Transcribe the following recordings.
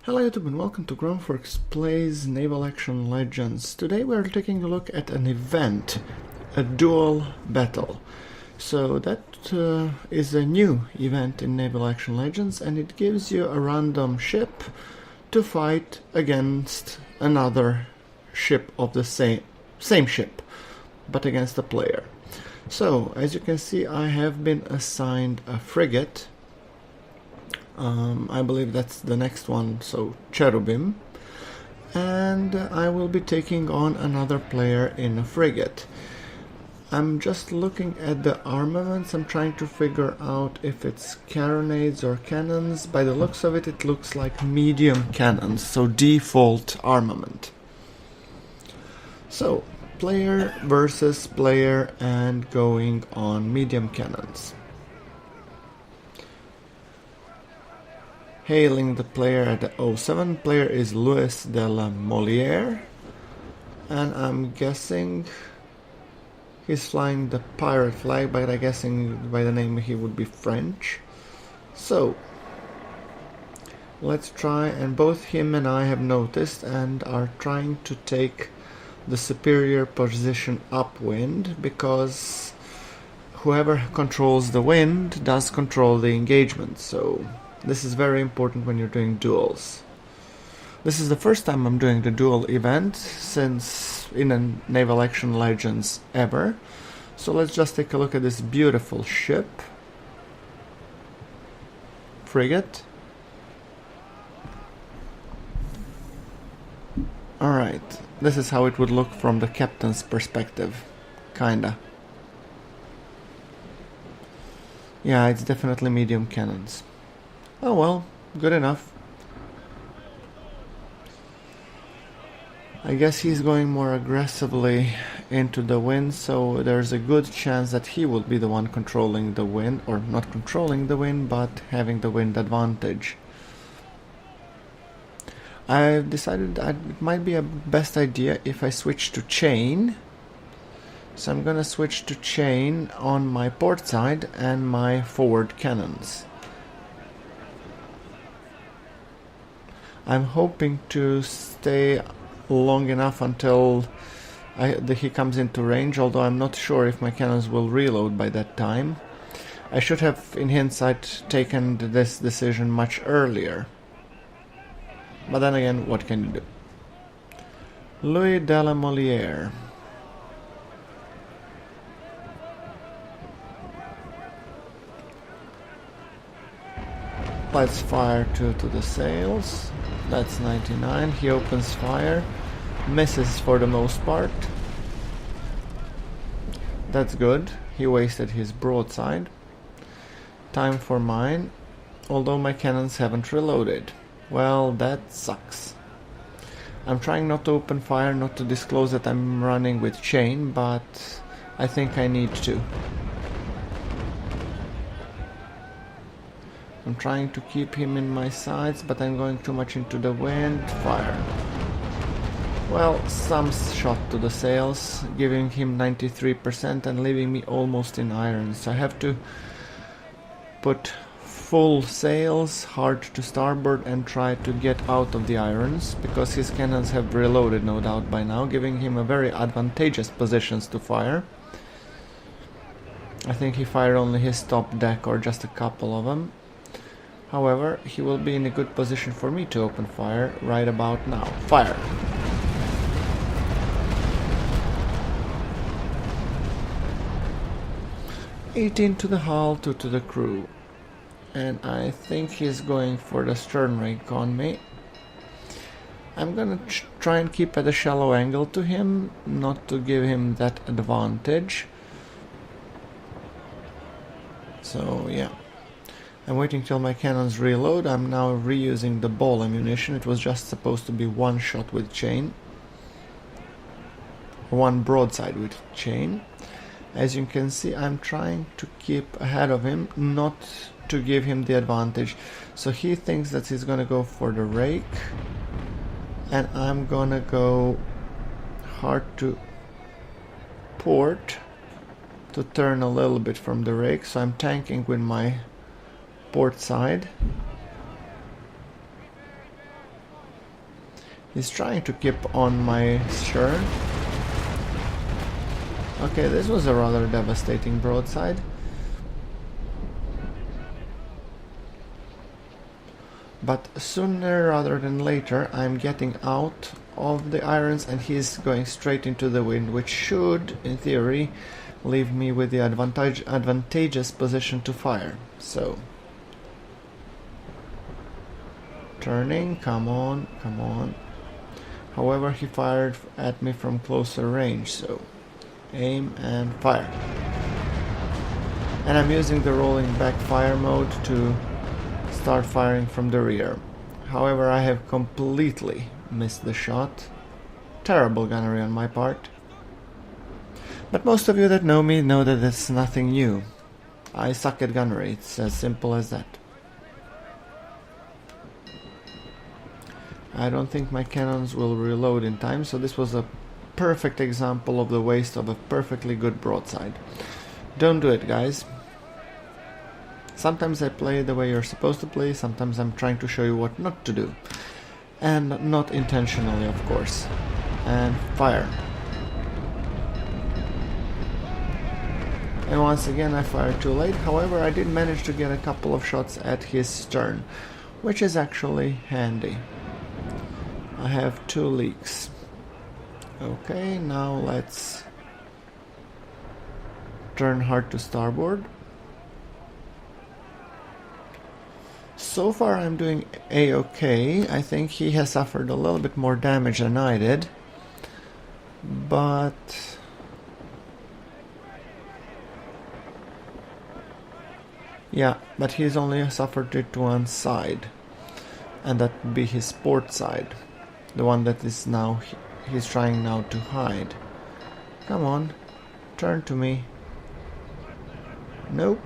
Hello YouTube and welcome to GrunfWorks Plays Naval Action Legends. Today we are taking a look at an event, a duel battle. So that is a new event in Naval Action Legends, and it gives you a random ship to fight against another ship of the same ship, but against a player. So as you can see, I have been assigned a frigate. I believe that's the next one, so Cherubim, and I will be taking on another player in a frigate. I'm just looking at the armaments. I'm trying to figure out if it's carronades or cannons. By the looks of it, it looks like medium cannons, so default armament. So player versus player and going on medium cannons. Hailing the player at the 07, player is Louis de la Molière, and I'm guessing he's flying the pirate flag, but I'm guessing by the name he would be French. So let's try, and both him and I have noticed and are trying to take the superior position upwind, because whoever controls the wind does control the engagement. So this is very important when you're doing duels. This is the first time I'm doing the duel event since in a Naval Action Legends ever. So let's just take a look at this beautiful ship. Frigate. Alright, this is how it would look from the captain's perspective. Kinda. Yeah, it's definitely medium cannons. Oh well, good enough. I guess he's going more aggressively into the wind, so there's a good chance that he will be the one controlling the wind, or not controlling the wind, but having the wind advantage. I've decided that it might be a best idea if I switch to chain. So I'm gonna switch to chain on my port side and my forward cannons. I'm hoping to stay long enough until he comes into range, although I'm not sure if my cannons will reload by that time. I should have, in hindsight, taken this decision much earlier. But then again, what can you do? Louis de la Molière. Let's fire two to the sails. That's 99. He opens fire. Misses for the most part. That's good. He wasted his broadside. Time for mine. Although my cannons haven't reloaded. Well, that sucks. I'm trying not to open fire, not to disclose that I'm running with chain, but I think I need to. I'm trying to keep him in my sights, but I'm going too much into the wind. Fire. Well, some shot to the sails, giving him 93% and leaving me almost in irons. So I have to put full sails, hard to starboard, and try to get out of the irons, because his cannons have reloaded no doubt by now, giving him a very advantageous positions to fire. I think he fired only his top deck, or just a couple of them. However, he will be in a good position for me to open fire right about now. Fire! "18 to the hull, 2 to the crew." And I think he's going for the stern rake on me. I'm gonna try and keep at a shallow angle to him, not to give him that advantage. So yeah. I'm waiting till my cannons reload. I'm now reusing the ball ammunition. It was just supposed to be one shot with chain. One broadside with chain. As you can see, I'm trying to keep ahead of him, not to give him the advantage. So he thinks that he's gonna go for the rake, and I'm gonna go hard to port to turn a little bit from the rake. So I'm tanking with my port side. He's trying to keep on my stern. Okay, this was a rather devastating broadside. But sooner rather than later, I'm getting out of the irons and he's going straight into the wind, which should, in theory, leave me with the advantageous position to fire. So, turning, come on, come on. However, he fired at me from closer range, so aim and fire. And I'm using the rolling back fire mode to start firing from the rear. However, I have completely missed the shot. Terrible gunnery on my part. But most of you that know me know that it's nothing new. I suck at gunnery, it's as simple as that. I don't think my cannons will reload in time, so this was a perfect example of the waste of a perfectly good broadside. Don't do it, guys. Sometimes I play the way you're supposed to play, sometimes I'm trying to show you what not to do. And not intentionally, of course. And fire. And once again I fired too late, however I did manage to get a couple of shots at his stern, which is actually handy. I have 2 leaks. Okay, now let's turn hard to starboard. So far I'm doing a-okay. I think he has suffered a little bit more damage than I did. But yeah, but he's only suffered it to one side. And that would be his port side. The one that is now he's trying now to hide. Come on, turn to me. Nope.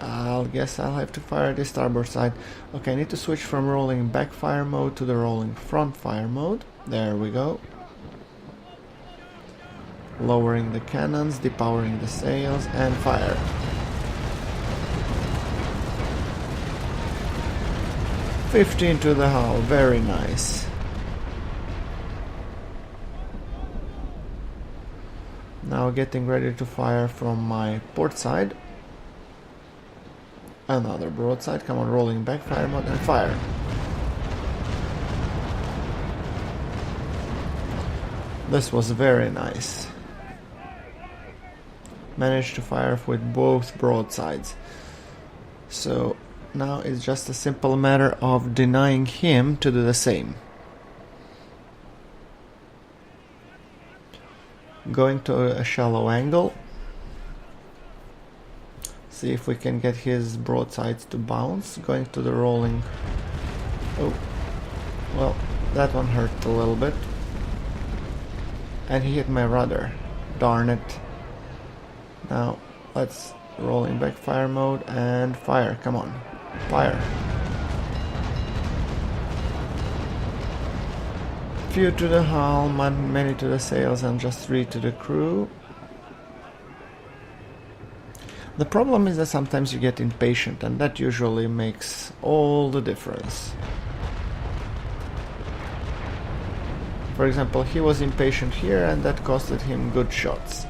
I'll guess I'll have to fire the starboard side. Okay, I need to switch from rolling back fire mode to the rolling front fire mode. There we go. Lowering the cannons, depowering the sails, and fire. $15 to the hull, very nice. Now getting ready to fire from my port side. Another broadside, come on, rolling back fire mode and fire. This was very nice. Managed to fire with both broadsides. So now it's just a simple matter of denying him to do the same. Going to a shallow angle. See if we can get his broadsides to bounce. Going to the rolling. Oh, well, that one hurt a little bit. And he hit my rudder. Darn it. Now, let's rolling back fire mode and fire. Come on, fire. Few to the hull, many to the sails, and just 3 to the crew. The problem is that sometimes you get impatient, and that usually makes all the difference. For example, he was impatient here, and that costed him good shots.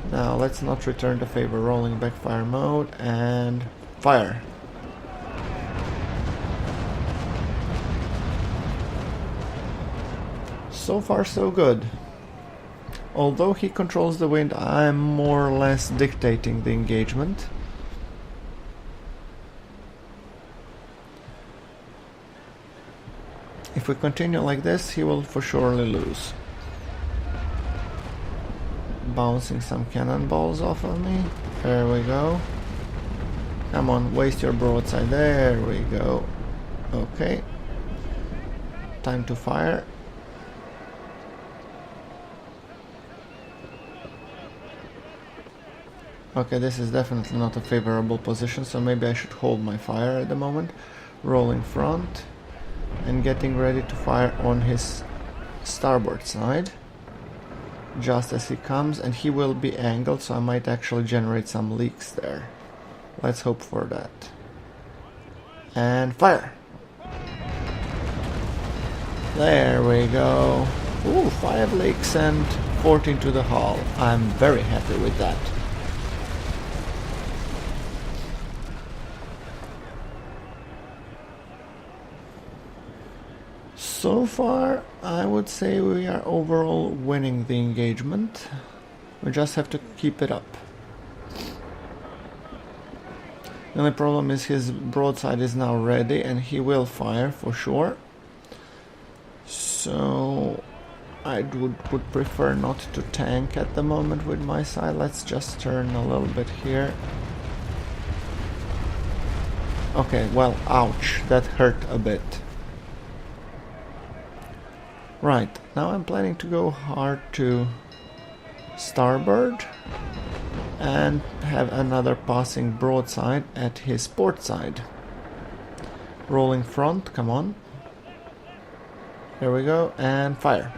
Now let's not return the favor. Rolling back fire mode and fire. So far so good. Although he controls the wind, I'm more or less dictating the engagement. If we continue like this, he will for surely lose. Bouncing some cannonballs off of me. There we go. Come on, waste your broadside. There we go. Okay. Time to fire. Okay, this is definitely not a favorable position, so maybe I should hold my fire at the moment. Rolling front and getting ready to fire on his starboard side. Just as he comes, and he will be angled, so I might actually generate some leaks there. Let's hope for that. And fire! There we go. Ooh, 5 leaks and 14 to the hull. I'm very happy with that. So far, I would say we are overall winning the engagement. We just have to keep it up. The only problem is his broadside is now ready and he will fire for sure. So I would prefer not to tank at the moment with my side. Let's just turn a little bit here. Okay, well, ouch, that hurt a bit. Right, now I'm planning to go hard to starboard and have another passing broadside at his port side. Rolling front, come on. There we go, and fire.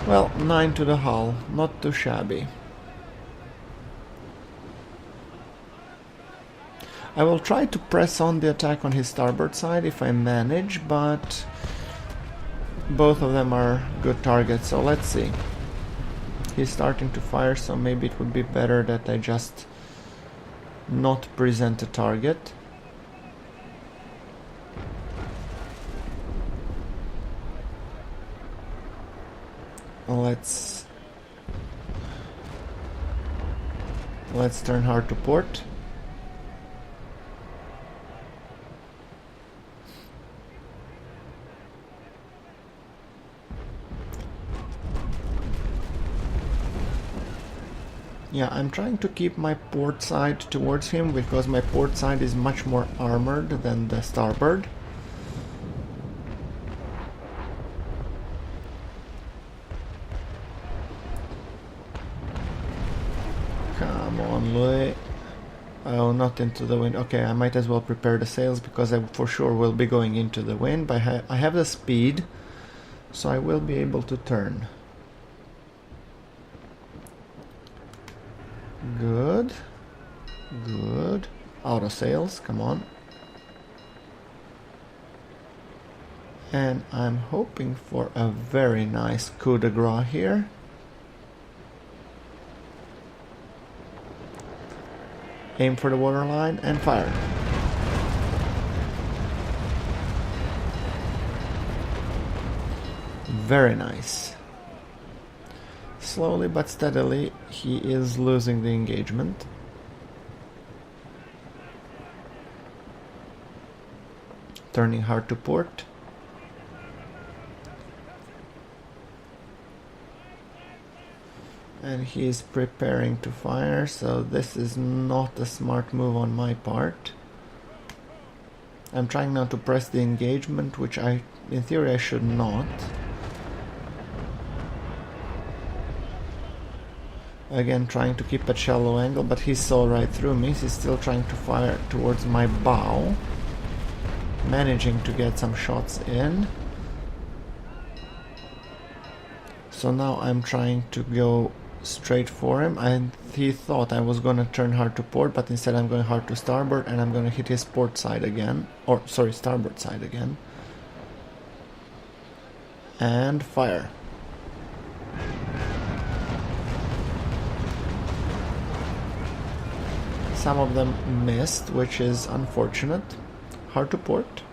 Well, 9 to the hull, not too shabby. I will try to press on the attack on his starboard side if I manage, but both of them are good targets, so let's see. He's starting to fire, so maybe it would be better that I just not present a target. Let's turn hard to port. Yeah, I'm trying to keep my port side towards him because my port side is much more armored than the starboard. Come on, Louis. Oh, not into the wind. Okay, I might as well prepare the sails because I for sure will be going into the wind. But I have the speed, so I will be able to turn. Good. Good. Auto sails, come on. And I'm hoping for a very nice coup de grace here. Aim for the waterline and fire. Very nice. Slowly but steadily, he is losing the engagement. Turning hard to port. And he is preparing to fire, so this is not a smart move on my part. I'm trying not to press the engagement, which in theory I should not. Again, trying to keep a shallow angle, but he saw right through me. He's still trying to fire towards my bow. Managing to get some shots in. So now I'm trying to go straight for him, and he thought I was going to turn hard to port, but instead I'm going hard to starboard, and I'm going to hit his port side again. Or, sorry, starboard side again. And fire. Some of them missed, which is unfortunate. Hard to port.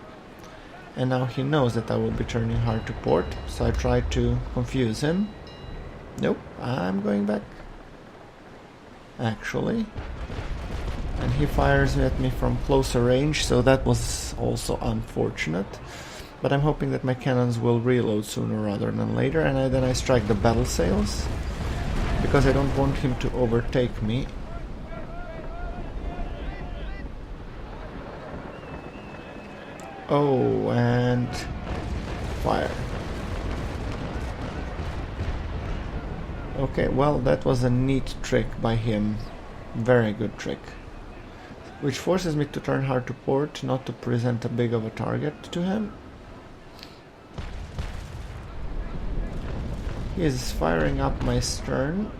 And now he knows that I will be turning hard to port, so I try to confuse him. Nope, I'm going back. Actually. And he fires at me from closer range, so that was also unfortunate. But I'm hoping that my cannons will reload sooner rather than later, and then I strike the battle sails, because I don't want him to overtake me. Oh, and fire. Okay, well, that was a neat trick by him. Very good trick. Which forces me to turn hard to port, not to present a big of a target to him. He is firing up my stern.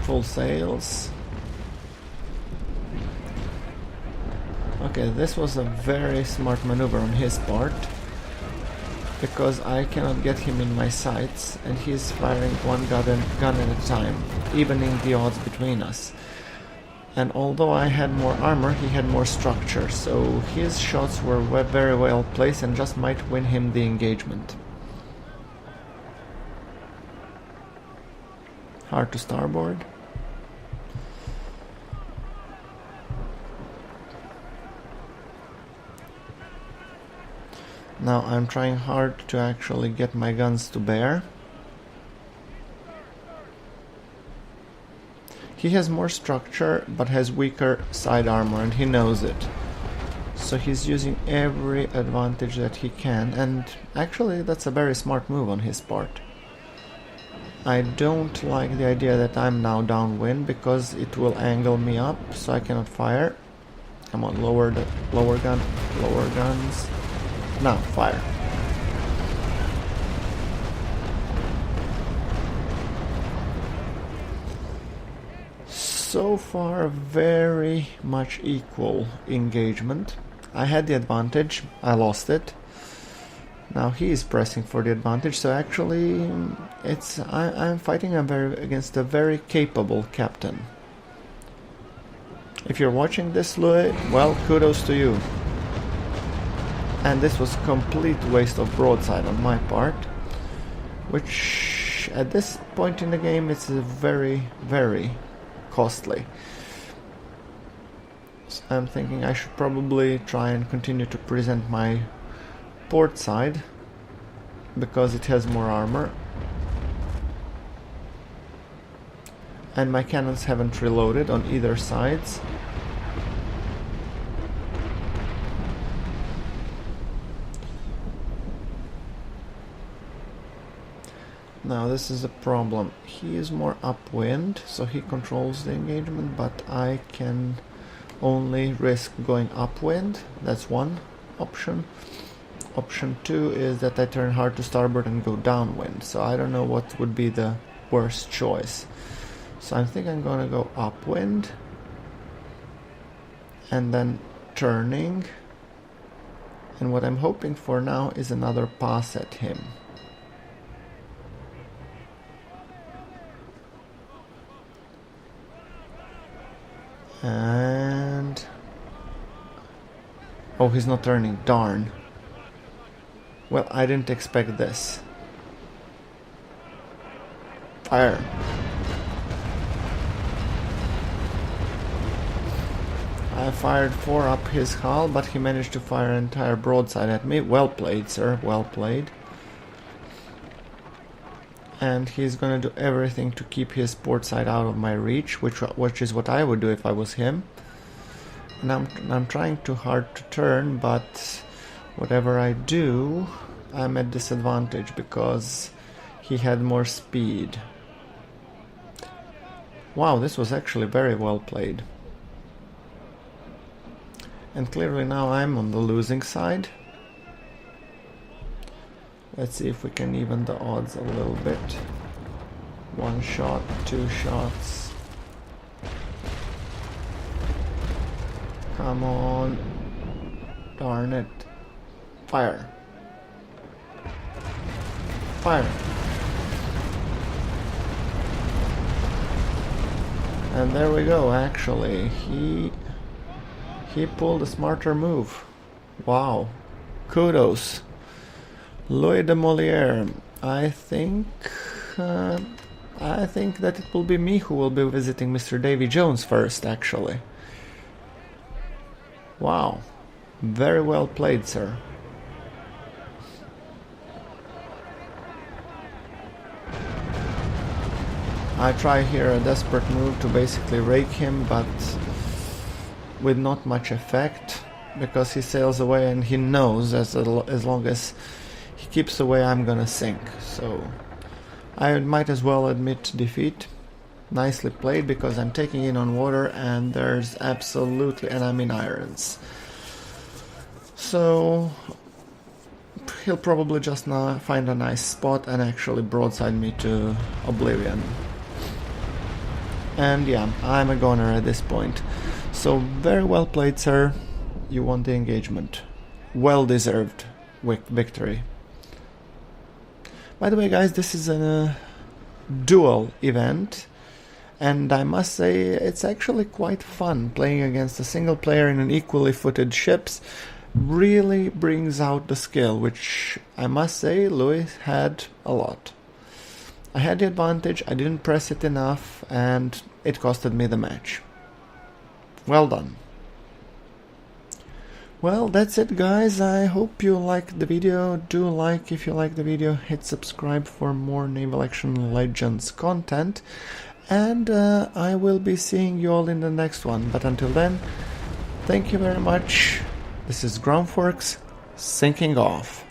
Full sails. Okay, this was a very smart maneuver on his part, because I cannot get him in my sights and he's firing one gun at a time, evening the odds between us. And although I had more armor, he had more structure, so his shots were very well placed and just might win him the engagement. Hard to starboard. Now I'm trying hard to actually get my guns to bear. He has more structure but has weaker side armor and he knows it. So he's using every advantage that he can, and actually that's a very smart move on his part. I don't like the idea that I'm now downwind because it will angle me up so I cannot fire. Come on, lower guns. Now, fire. So far, very much equal engagement. I had the advantage, I lost it. Now he is pressing for the advantage, so actually I'm fighting against a very capable captain. If you're watching this, Louis, well, kudos to you. And this was a complete waste of broadside on my part, which at this point in the game it's very, very costly. So I'm thinking I should probably try and continue to present my port side because it has more armor. And my cannons haven't reloaded on either sides. Now this is a problem. He is more upwind, so he controls the engagement, but I can only risk going upwind. That's one option. Option 2 is that I turn hard to starboard and go downwind, so I don't know what would be the worst choice. So I think I'm gonna go upwind and then turning, and what I'm hoping for now is another pass at him. And oh, he's not turning, darn. Well, I didn't expect this. Fire. I fired 4 up his hull, but he managed to fire an entire broadside at me. Well played, sir, well played. And he's gonna do everything to keep his port side out of my reach, which is what I would do if I was him. And I'm trying too hard to turn, but whatever I do, I'm at disadvantage because he had more speed. Wow, this was actually very well played. And clearly now I'm on the losing side. Let's see if we can even the odds a little bit. 1 shot, 2 shots. Come on. Darn it. Fire. Fire. And there we go, actually. He pulled a smarter move. Wow. Kudos. Louis de Molière. I think that it will be me who will be visiting Mr. Davy Jones first, actually. Wow. Very well played, sir. I try here a desperate move to basically rake him, but with not much effect, because he sails away and he knows as long as he keeps away I'm gonna sink. So I might as well admit defeat. Nicely played, because I'm taking in on water and there's absolutely, and I'm in irons. So he'll probably just now find a nice spot and actually broadside me to oblivion. And yeah, I'm a goner at this point. So very well played, sir. you won the engagement. Well-deserved victory. By the way, guys, this is a duel event, and I must say it's actually quite fun. Playing against a single player in an equally footed ships really brings out the skill, which I must say Louis had a lot. I had the advantage, I didn't press it enough, and it costed me the match. Well done. Well, that's it, guys. I hope you liked the video. Do like if you like the video, hit subscribe for more Naval Action Legends content, and I will be seeing you all in the next one. But until then, thank you very much. This is GrunfWorks, sinking off.